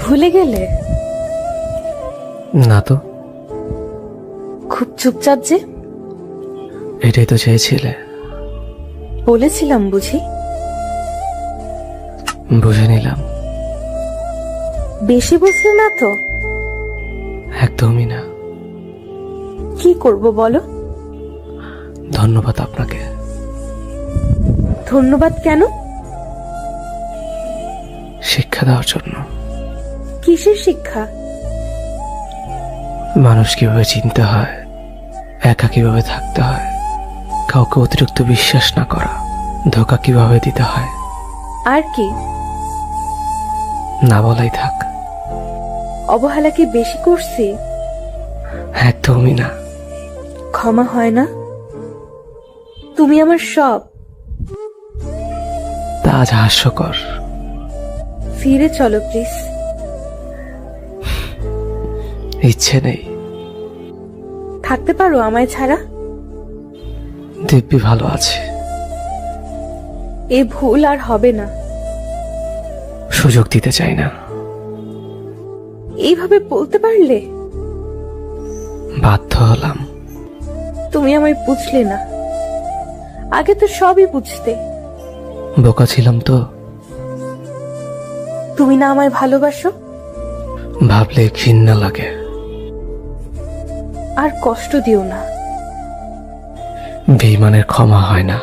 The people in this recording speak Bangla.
ভুলে গেলে? না তো। খুব চুপচাপ যে। এটাই তো চেয়েছিলে। বলেছিলাম বুঝি? বুঝে নিলাম। বেশি বুঝলে না তো? একদমই না। কি করব বলো? ধন্যবাদ আপনাকে। ধন্যবাদ কেন? শিক্ষা দেওয়ার জন্য। কিসের শিক্ষা? মানুষ কিভাবে চিনতে হয়, একা কিভাবে থাকতে হয়, কাউকে অতিরিক্ত বিশ্বাস না করা, ধোঁকা কিভাবে দিতে হয়। আর কি? না বলাই থাক। অবহেলা কি বেশি করছি? একদমই না। ক্ষমা হয় না? তুমি আমার সব। তা আজ হাস্যকর। ফিরে চলো প্লিজ। ইচ্ছে নেই। থাকতে পারো আমায় ছাড়া? দিব্যি ভালো আছে। এ ভুল আর হবে না। সুযোগ দিতে চাই না। এইভাবে বলতে পারলে? বাধ্য হলাম। তুমি আমায় বুঝলে না। আগে তো সবই বুঝতে। বোকা ছিলাম তো। তুমি না আমায় ভালোবাসো? ভাবলে ঘৃণা লাগে। আর কষ্ট দিও না। বেঈমানের ক্ষমা হয় না।